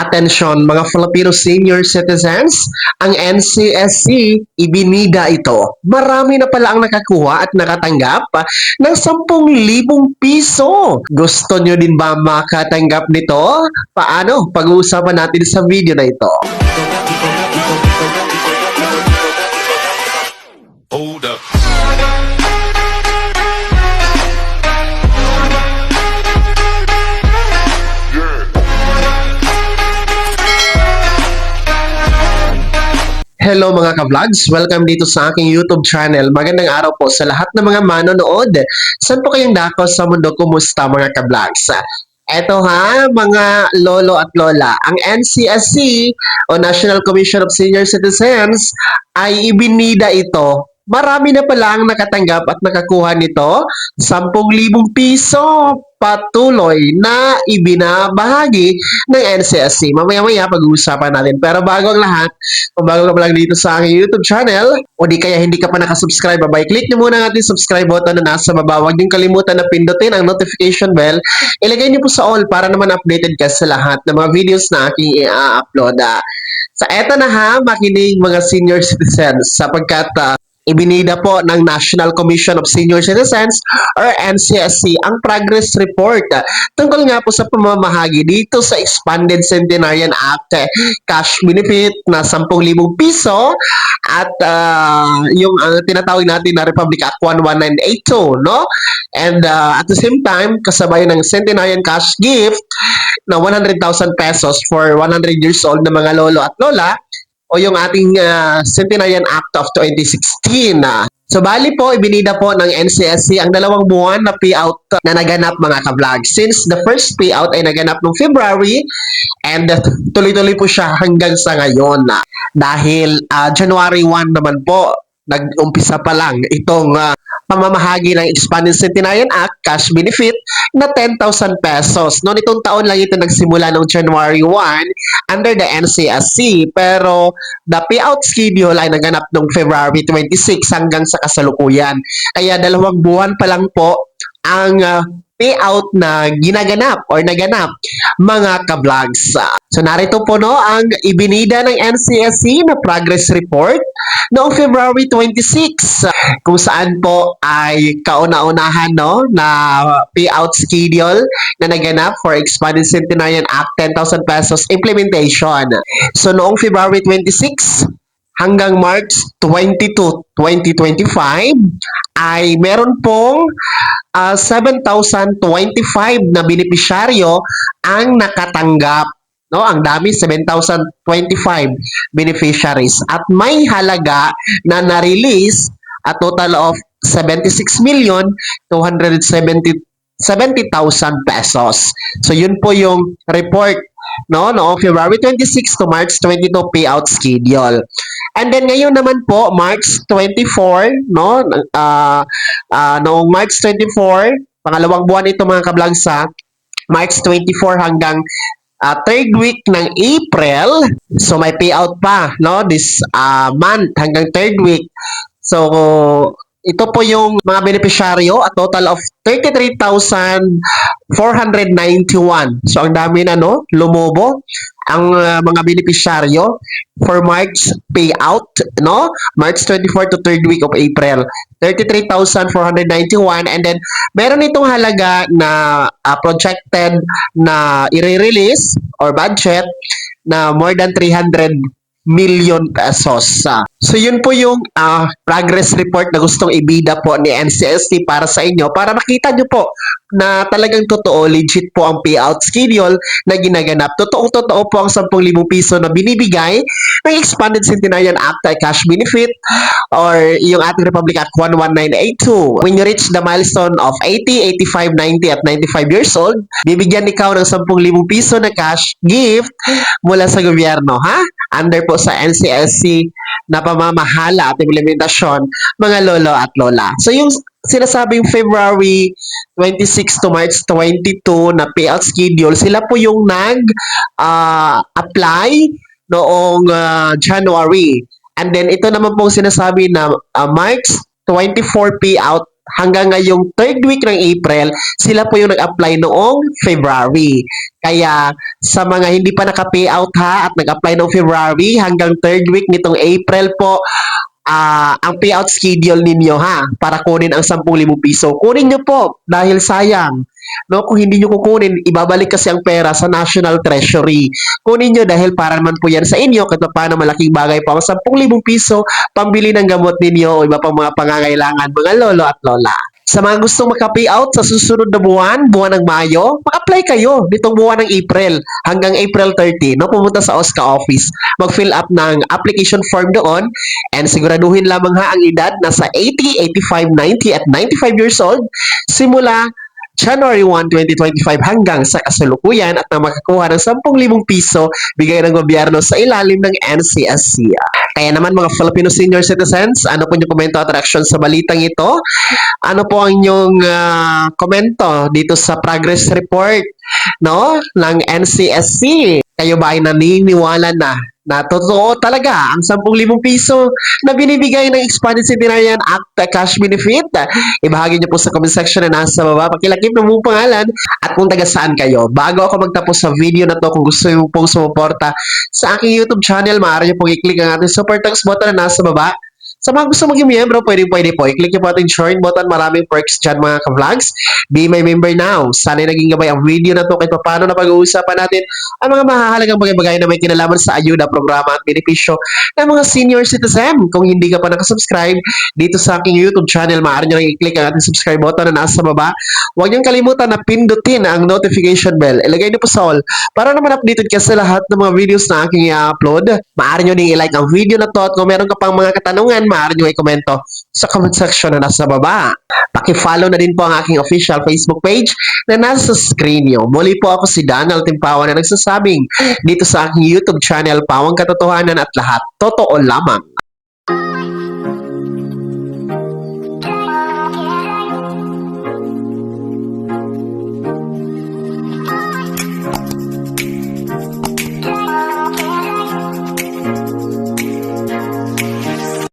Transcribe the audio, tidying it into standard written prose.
Atensyon mga Filipino senior citizens, ang NCSC ibinida ito. Marami na pala ang nakakuha at nakatanggap ng 10,000 piso. Gusto nyo din ba makatanggap nito? Paano? Pag-uusapan natin sa video na ito. Hold up. Hello mga ka-vlogs! Welcome dito sa aking YouTube channel. Magandang araw po sa lahat ng mga manonood. Saan po kayong dako sa mundo? Kumusta mga ka-vlogs? Eto ha, mga lolo at lola, ang NCSC o National Commission of Senior Citizens ay ibinida ito. Marami na pala ang nakatanggap at nakakuha nito, 10,000 piso patuloy na ibinabahagi ng NCSC. Mamaya-maya pag-uusapan natin. Pero bago ang lahat, kung bago ka pa lang dito sa aking YouTube channel, o di kaya hindi ka pa nakasubscribe, click nyo muna ang ating subscribe button na nasa baba. Huwag niyong kalimutan na pindutin ang notification bell. Ilagay niyo po sa all para naman updated ka sa lahat ng mga videos na aking i-upload. Sa eto na ha, makinig mga senior citizens sapagkat ibinida po ng National Commission of Senior Citizens or NCSC ang progress report tungkol nga po sa pamamahagi dito sa Expanded Centenarian Act cash benefit na 10,000 piso at yung tinatawag natin na Republic Act 11982, no? And at the same time, kasabay ng Centenarian cash gift na 100,000 pesos for 100 years old na mga lolo at lola o yung ating Centenarian Act of 2016. So, bali po, ibinida po ng NCSC ang 2 buwan na payout na naganap mga ka-vlog. Since the first payout ay naganap noong February and tuloy-tuloy po siya hanggang sa ngayon. Dahil January 1 naman po, nag-umpisa pa lang itong pamamahagi ng Expanded Centenarian Act cash benefit na 10,000 pesos. Noon itong taon lang ito nagsimula noong January 1 under the NCSC, pero the payout schedule ay naganap noong February 26 hanggang sa kasalukuyan. Kaya 2 buwan pa lang po ang payout na ginaganap or naganap mga ka-vlogs. So narito po no ang ibinida ng NCSC na progress report noong February 26 kung saan po ay kauna-unahan no na payout schedule na naganap for Expanded Centenarian Act 10,000 pesos implementation. So noong February 26 hanggang March 22, 2025 ay meron pong 7,025 na benepisyaryo ang nakatanggap. No, ang dami, 7,025 beneficiaries at may halaga na na-release a total of 76,270,000 pesos. So yun po yung report no February 26 to March 22 payout schedule. And then ngayon naman po March 24 no noong March 24 pangalawang buwan ito mga ka-vlog sa March 24 hanggang third week ng April. So may payout pa no this month hanggang third week. So ito po yung mga benepisyaryo, a total of 33,491. So ang dami na no, lumobo ang mga benepisyaryo for March payout, no? March 24 to 3rd week of April. 33,491 and then meron itong halaga na projected na i-release or budget na more than 300 million pesos. So yun po yung progress report na gustong ibida po ni NCSC para sa inyo para makita nyo po na talagang totoo, legit po ang payout schedule na ginaganap. Totoong-totoo po ang 10,000 piso na binibigay ng Expanded Centenarian Act ay cash benefit or yung ating Republic Act 11982. When you reach the milestone of 80, 85, 90 at 95 years old, bibigyan ikaw ng 10,000 piso na cash gift mula sa gobyerno, ha? Under po sa NCSC na pamamahala at implementasyon mga lolo at lola. So yung sinasabing February 26 to March 22 na payout schedule, sila po yung nag-apply noong January. And then ito naman pong sinasabi na March 24 payout hanggang ngayong third week ng April, sila po yung nag-apply noong February. Kaya sa mga hindi pa naka-payout ha at nag-apply noong February hanggang third week nitong April po, ang payout schedule ninyo ha para kunin ang 10,000 piso. Kunin nyo po dahil sayang. No, kung hindi nyo kukunin, ibabalik kasi ang pera sa National Treasury. Kunin nyo dahil para naman po yan sa inyo kahit paano malaking bagay pa ang 10,000 piso pambili ng gamot ninyo o iba pang mga pangangailangan mga lolo at lola. Sa mga gustong maka-payout sa susunod na buwan, buwan ng Mayo, mag-apply kayo nitong buwan ng April hanggang April 30. No, pumunta sa OSCA office. Mag-fill up ng application form doon and siguraduhin lamang ha ang edad nasa 80, 85, 90 at 95 years old simula January 1, 2025 hanggang sa kasalukuyan at na makakuha ng 10,000 piso bigay ng gobyerno sa ilalim ng NCSC. Kaya naman mga Filipino senior citizens, ano po yung komento at reaction sa balitang ito? Ano po ang inyong komento dito sa progress report no ng NCSC? Kayo ba ay naniniwala na totoo talaga ang 10,000 piso na binibigay ng Expanded Centenarian Act cash benefit? Ibahagi niyo po sa comment section na nasa baba. Pakilakip na mong pangalan at kung taga saan kayo. Bago ako magtapos sa video na to, kung gusto niyo pong sumuporta sa aking YouTube channel, maaari niyo pong i-click ang ating super thanks button na nasa baba. Sa mga gusto maging miyembro, pwede po. I-click niyo po ating join button. Maraming perks dyan mga ka-vlogs. Be my member now. Sana naging gabay ang video na to kahit paano na pag-uusapan natin ang mga mahahalagang bagay-bagay na may kinalaman sa ayuda, programa at benepisyo ng mga senior citizen. Kung hindi ka pa nakasubscribe dito sa aking YouTube channel, maaari nyo lang i-click ang ating subscribe button na nasa baba. Huwag niyong kalimutan na pindutin ang notification bell. Ilagay niyo po sa all para naman updated ka sa lahat ng mga videos na aking i-upload. Maaari nyo din i-like ang video na to at kung meron ka pang mga katanungan, maaari nyo i-komento sa comment section na nasa baba. Paki-follow na din po ang aking official Facebook page na nasa screen nyo. Muli po ako si Donald Timpawan na nagsasabing dito sa aking YouTube channel, Pawang Katotohanan at lahat totoo lamang.